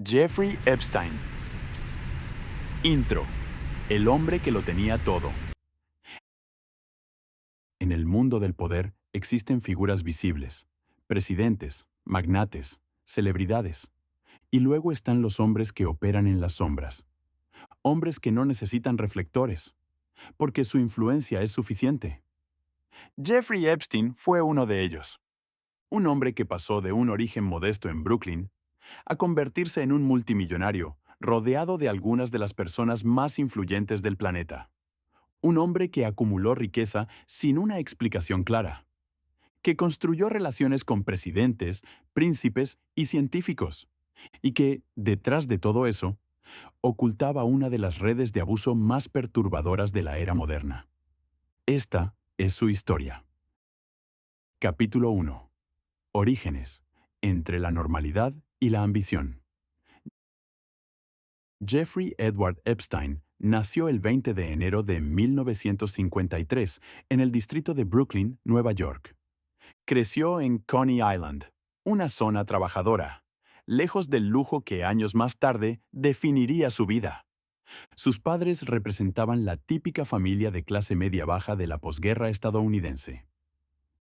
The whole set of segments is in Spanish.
Jeffrey Epstein. Intro. El hombre que lo tenía todo. En el mundo del poder existen figuras visibles, presidentes, magnates, celebridades, y luego están los hombres que operan en las sombras. Hombres que no necesitan reflectores, porque su influencia es suficiente. Jeffrey Epstein fue uno de ellos. Un hombre que pasó de un origen modesto en Brooklyn a convertirse en un multimillonario, rodeado de algunas de las personas más influyentes del planeta. Un hombre que acumuló riqueza sin una explicación clara, que construyó relaciones con presidentes, príncipes y científicos, y que, detrás de todo eso, ocultaba una de las redes de abuso más perturbadoras de la era moderna. Esta es su historia. Capítulo 1. Orígenes, entre la normalidad y la ambición. Jeffrey Edward Epstein nació el 20 de enero de 1953 en el distrito de Brooklyn, Nueva York. Creció en Coney Island, una zona trabajadora, lejos del lujo que años más tarde definiría su vida. Sus padres representaban la típica familia de clase media baja de la posguerra estadounidense.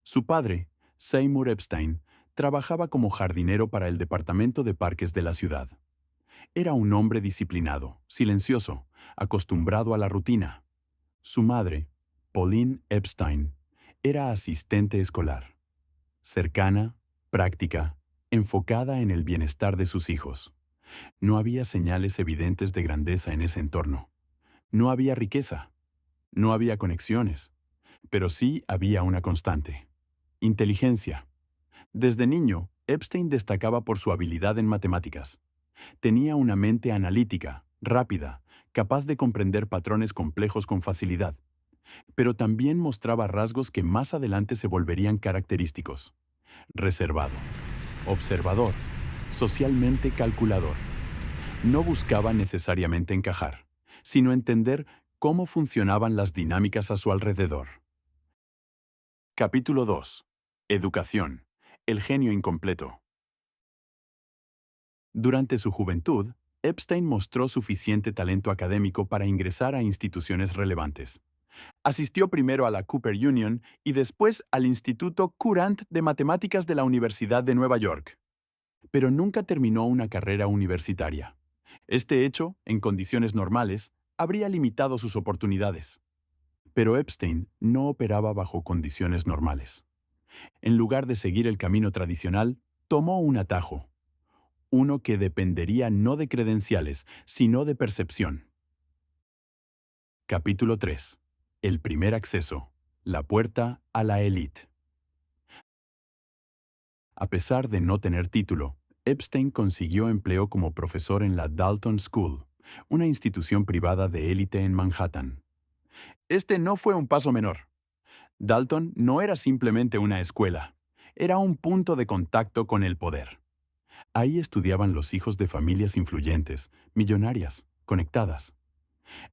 Su padre, Seymour Epstein, trabajaba como jardinero para el Departamento de Parques de la ciudad. Era un hombre disciplinado, silencioso, acostumbrado a la rutina. Su madre, Pauline Epstein, era asistente escolar. Cercana, práctica, enfocada en el bienestar de sus hijos. No había señales evidentes de grandeza en ese entorno. No había riqueza. No había conexiones. Pero sí había una constante. Inteligencia. Desde niño, Epstein destacaba por su habilidad en matemáticas. Tenía una mente analítica, rápida, capaz de comprender patrones complejos con facilidad, pero también mostraba rasgos que más adelante se volverían característicos. Reservado, observador, socialmente calculador. No buscaba necesariamente encajar, sino entender cómo funcionaban las dinámicas a su alrededor. Capítulo 2. Educación. El genio incompleto. Durante su juventud, Epstein mostró suficiente talento académico para ingresar a instituciones relevantes. Asistió primero a la Cooper Union y después al Instituto Courant de Matemáticas de la Universidad de Nueva York. Pero nunca terminó una carrera universitaria. Este hecho, en condiciones normales, habría limitado sus oportunidades. Pero Epstein no operaba bajo condiciones normales. En lugar de seguir el camino tradicional, tomó un atajo. Uno que dependería no de credenciales, sino de percepción. Capítulo 3. El primer acceso. La puerta a la élite. A pesar de no tener título, Epstein consiguió empleo como profesor en la Dalton School, una institución privada de élite en Manhattan. Este no fue un paso menor. Dalton no era simplemente una escuela, era un punto de contacto con el poder. Ahí estudiaban los hijos de familias influyentes, millonarias, conectadas.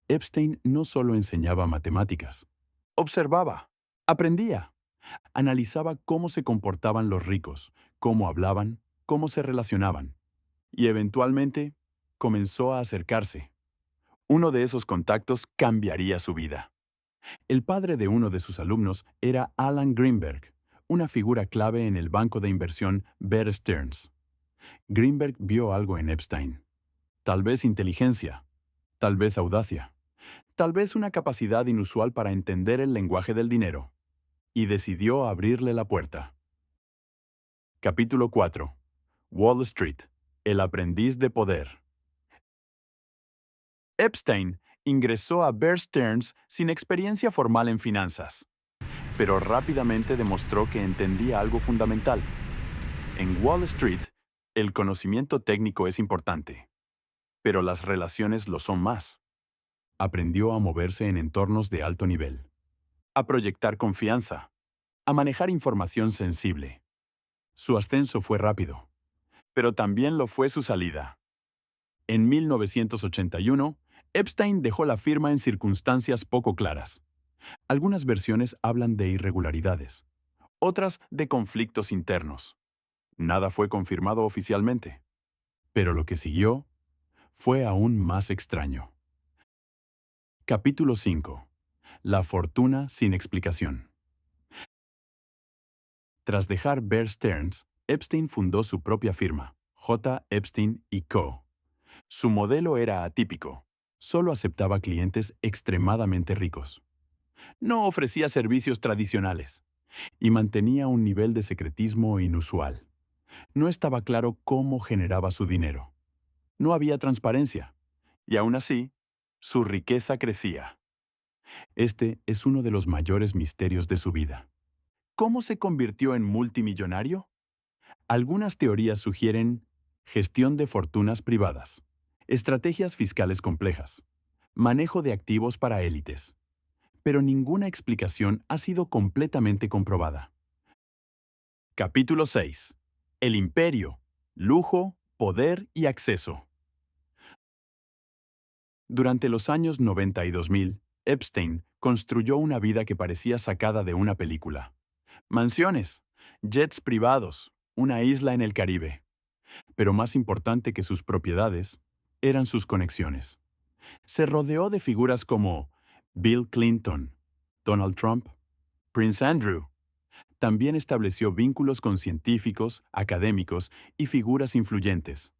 Epstein no solo enseñaba matemáticas, observaba, aprendía, analizaba cómo se comportaban los ricos, cómo hablaban, cómo se relacionaban, y eventualmente comenzó a acercarse. Uno de esos contactos cambiaría su vida. El padre de uno de sus alumnos era Alan Greenberg, una figura clave en el banco de inversión Bear Stearns. Greenberg vio algo en Epstein. Tal vez inteligencia, tal vez audacia, tal vez una capacidad inusual para entender el lenguaje del dinero, y decidió abrirle la puerta. Capítulo 4. Wall Street. El aprendiz de poder. Epstein ingresó a Bear Stearns sin experiencia formal en finanzas, pero rápidamente demostró que entendía algo fundamental. En Wall Street, el conocimiento técnico es importante, pero las relaciones lo son más. Aprendió a moverse en entornos de alto nivel, a proyectar confianza, a manejar información sensible. Su ascenso fue rápido, pero también lo fue su salida. En 1981, Epstein dejó la firma en circunstancias poco claras. Algunas versiones hablan de irregularidades, otras de conflictos internos. Nada fue confirmado oficialmente. Pero lo que siguió fue aún más extraño. Capítulo 5. La fortuna sin explicación. Tras dejar Bear Stearns, Epstein fundó su propia firma, J. Epstein y Co. Su modelo era atípico. Solo aceptaba clientes extremadamente ricos. No ofrecía servicios tradicionales y mantenía un nivel de secretismo inusual. No estaba claro cómo generaba su dinero. No había transparencia. Y aún así, su riqueza crecía. Este es uno de los mayores misterios de su vida. ¿Cómo se convirtió en multimillonario? Algunas teorías sugieren gestión de fortunas privadas, estrategias fiscales complejas, manejo de activos para élites, pero ninguna explicación ha sido completamente comprobada. Capítulo 6. El imperio, lujo, poder y acceso. Durante los años 90 y 2000, Epstein construyó una vida que parecía sacada de una película. Mansiones, jets privados, una isla en el Caribe. Pero más importante que sus propiedades, eran sus conexiones. Se rodeó de figuras como Bill Clinton, Donald Trump, Prince Andrew. También estableció vínculos con científicos, académicos y figuras influyentes.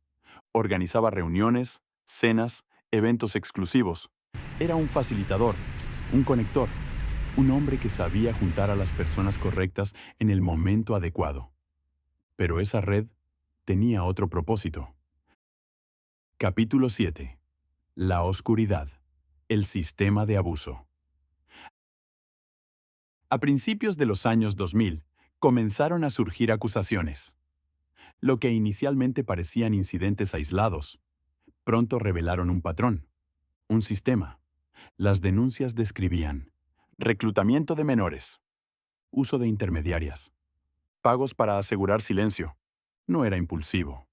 Organizaba reuniones, cenas, eventos exclusivos. Era un facilitador, un conector, un hombre que sabía juntar a las personas correctas en el momento adecuado. Pero esa red tenía otro propósito. Capítulo 7. La oscuridad. El sistema de abuso. A principios de los años 2000, comenzaron a surgir acusaciones. Lo que inicialmente parecían incidentes aislados, pronto revelaron un patrón, un sistema. Las denuncias describían reclutamiento de menores, uso de intermediarias, pagos para asegurar silencio. No era impulsivo,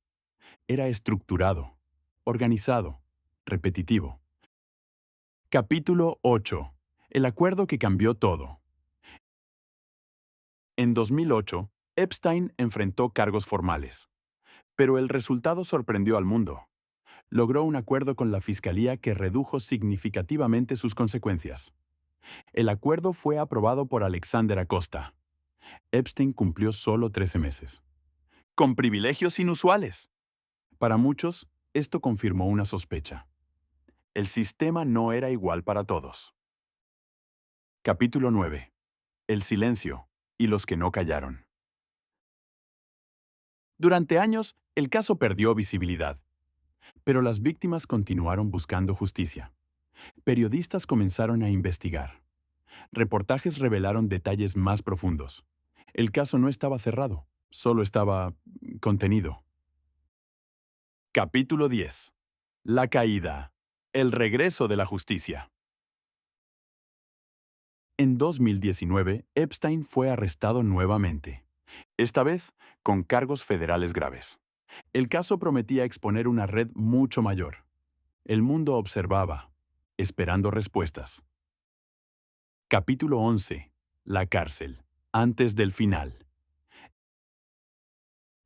era estructurado, organizado, repetitivo. Capítulo 8. El acuerdo que cambió todo. En 2008, Epstein enfrentó cargos formales, pero el resultado sorprendió al mundo. Logró un acuerdo con la fiscalía que redujo significativamente sus consecuencias. El acuerdo fue aprobado por Alexander Acosta. Epstein cumplió solo 13 meses. Con privilegios inusuales. Para muchos, esto confirmó una sospecha. El sistema no era igual para todos. Capítulo 9. El silencio y los que no callaron. Durante años, el caso perdió visibilidad, pero las víctimas continuaron buscando justicia. Periodistas comenzaron a investigar. Reportajes revelaron detalles más profundos. El caso no estaba cerrado, solo estaba contenido. Capítulo 10. La caída. El regreso de la justicia. En 2019, Epstein fue arrestado nuevamente, esta vez con cargos federales graves. El caso prometía exponer una red mucho mayor. El mundo observaba, esperando respuestas. Capítulo 11. La cárcel. Antes del final.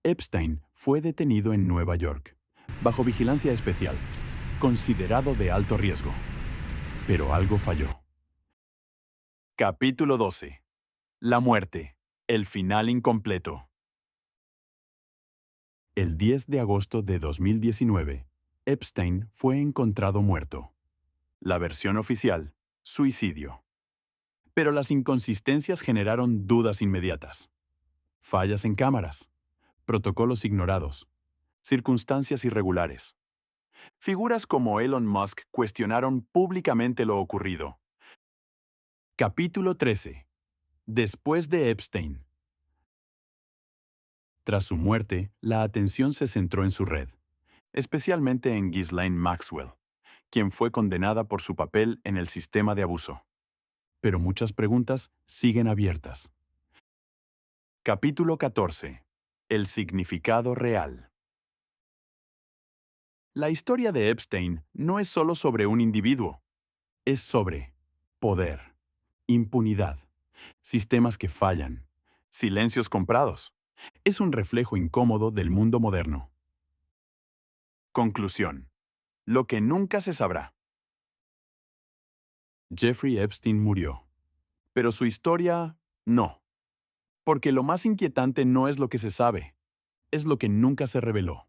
Epstein fue detenido en Nueva York, bajo vigilancia especial, considerado de alto riesgo. Pero algo falló. Capítulo 12. La muerte. El final incompleto. El 10 de agosto de 2019, Epstein fue encontrado muerto. La versión oficial, suicidio. Pero las inconsistencias generaron dudas inmediatas. Fallas en cámaras, protocolos ignorados, circunstancias irregulares. Figuras como Elon Musk cuestionaron públicamente lo ocurrido. Capítulo 13. Después de Epstein. Tras su muerte, la atención se centró en su red, especialmente en Ghislaine Maxwell, quien fue condenada por su papel en el sistema de abuso. Pero muchas preguntas siguen abiertas. Capítulo 14. El significado real. La historia de Epstein no es solo sobre un individuo, es sobre poder, impunidad, sistemas que fallan, silencios comprados. Es un reflejo incómodo del mundo moderno. Conclusión. Lo que nunca se sabrá. Jeffrey Epstein murió. Pero su historia, no. Porque lo más inquietante no es lo que se sabe, es lo que nunca se reveló.